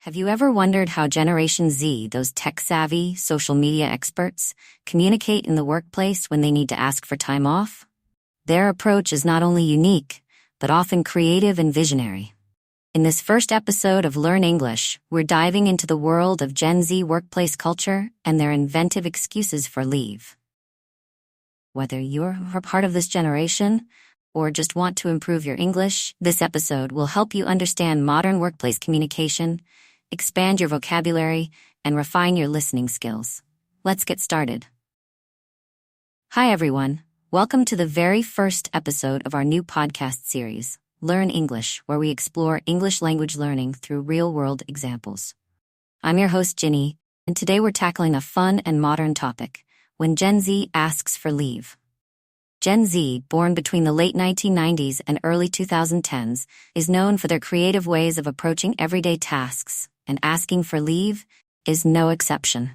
Have you ever wondered how Generation Z, those tech-savvy social media experts, communicate in the workplace when they need to ask for time off? Their approach is not only unique, but often creative and visionary. In this first episode of Learn English, we're diving into the world of Gen Z workplace culture and their inventive excuses for leave. Whether you're a part of this generation or just want to improve your English, this episode will help you understand modern workplace communication, expand your vocabulary, and refine your listening skills. Let's get started. Hi everyone, welcome to the very first episode of our new podcast series, Learn English, where we explore English language learning through real-world examples. I'm your host, Ginny, and today we're tackling a fun and modern topic, when Gen Z asks for leave. Gen Z, born between the late 1990s and early 2010s, is known for their creative ways of approaching everyday tasks, and asking for leave is no exception.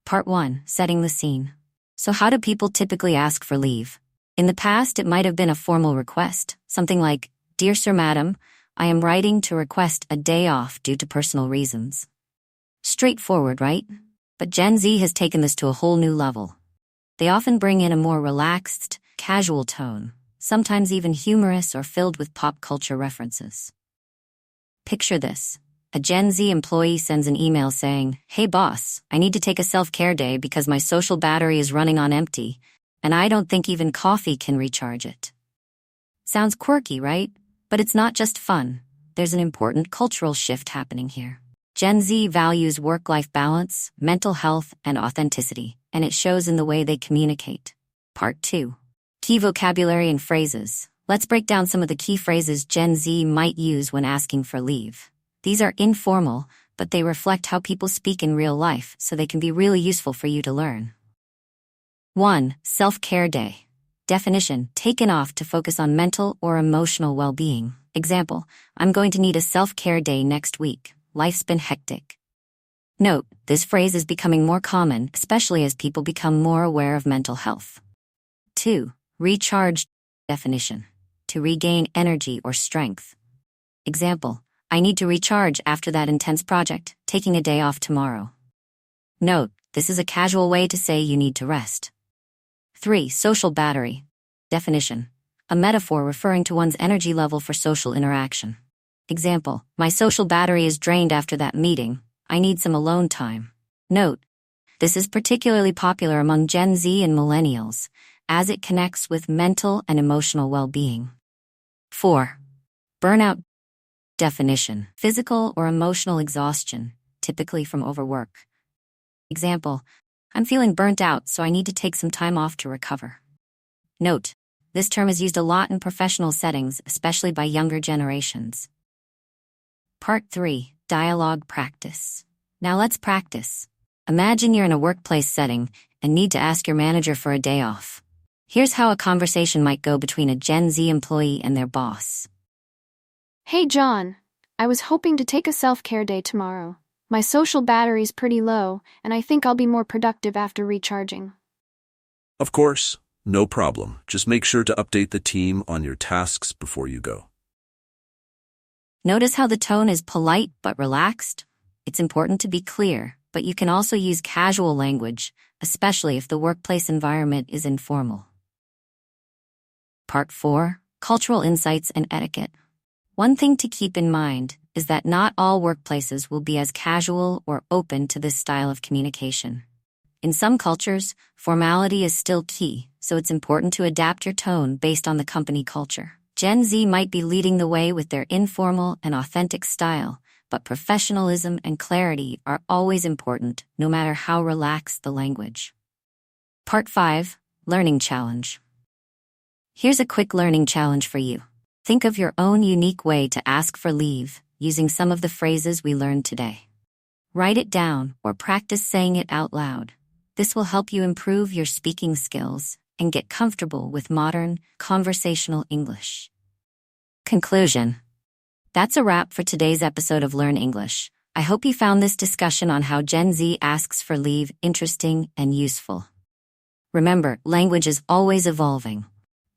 Part 1. Setting the scene. So how do people typically ask for leave? In the past, it might have been a formal request, something like, "Dear Sir, Madam, I am writing to request a day off due to personal reasons." Straightforward, right? But Gen Z has taken this to a whole new level. They often bring in a more relaxed, casual tone, sometimes even humorous or filled with pop culture references. Picture this. A Gen Z employee sends an email saying, "Hey boss, I need to take a self-care day because my social battery is running on empty, and I don't think even coffee can recharge it." Sounds quirky, right? But it's not just fun. There's an important cultural shift happening here. Gen Z values work-life balance, mental health, and authenticity, and it shows in the way they communicate. Part 2. Key vocabulary and phrases. Let's break down some of the key phrases Gen Z might use when asking for leave. These are informal, but they reflect how people speak in real life, so they can be really useful for you to learn. 1. Self-care day. Definition: taken off to focus on mental or emotional well-being. Example: I'm going to need a self-care day next week. Life's been hectic. Note, this phrase is becoming more common, especially as people become more aware of mental health. 2. Recharge. Definition: to regain energy or strength. Example: I need to recharge after that intense project, taking a day off tomorrow. Note, this is a casual way to say you need to rest. 3. Social battery. Definition: a metaphor referring to one's energy level for social interaction. Example: my social battery is drained after that meeting. I need some alone time. Note, this is particularly popular among Gen Z and millennials, as it connects with mental and emotional well-being. 4. Burnout. Definition: physical or emotional exhaustion, typically from overwork. Example: I'm feeling burnt out, so I need to take some time off to recover. Note, this term is used a lot in professional settings, especially by younger generations. Part 3. Dialogue practice. Now let's practice. Imagine you're in a workplace setting and need to ask your manager for a day off. Here's how a conversation might go between a Gen Z employee and their boss. "Hey John, I was hoping to take a self-care day tomorrow. My social battery's pretty low, and I think I'll be more productive after recharging." Of course, no problem. Just make sure to update the team on your tasks before you go. Notice how the tone is polite but relaxed? It's important to be clear, but you can also use casual language, especially if the workplace environment is informal. Part 4. Cultural insights and etiquette. One thing to keep in mind is that not all workplaces will be as casual or open to this style of communication. In some cultures, formality is still key, so it's important to adapt your tone based on the company culture. Gen Z might be leading the way with their informal and authentic style, but professionalism and clarity are always important, no matter how relaxed the language. Part 5. Learning challenge. Here's a quick learning challenge for you. Think of your own unique way to ask for leave, using some of the phrases we learned today. Write it down or practice saying it out loud. This will help you improve your speaking skills and get comfortable with modern, conversational English. Conclusion. That's a wrap for today's episode of Learn English. I hope you found this discussion on how Gen Z asks for leave interesting and useful. Remember, language is always evolving.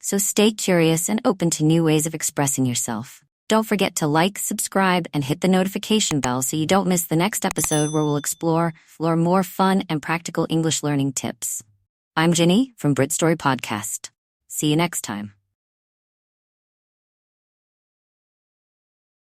So stay curious and open to new ways of expressing yourself. Don't forget to like, subscribe, and hit the notification bell so you don't miss the next episode where we'll explore more fun and practical English learning tips. I'm Ginny from BritStory Podcast. See you next time.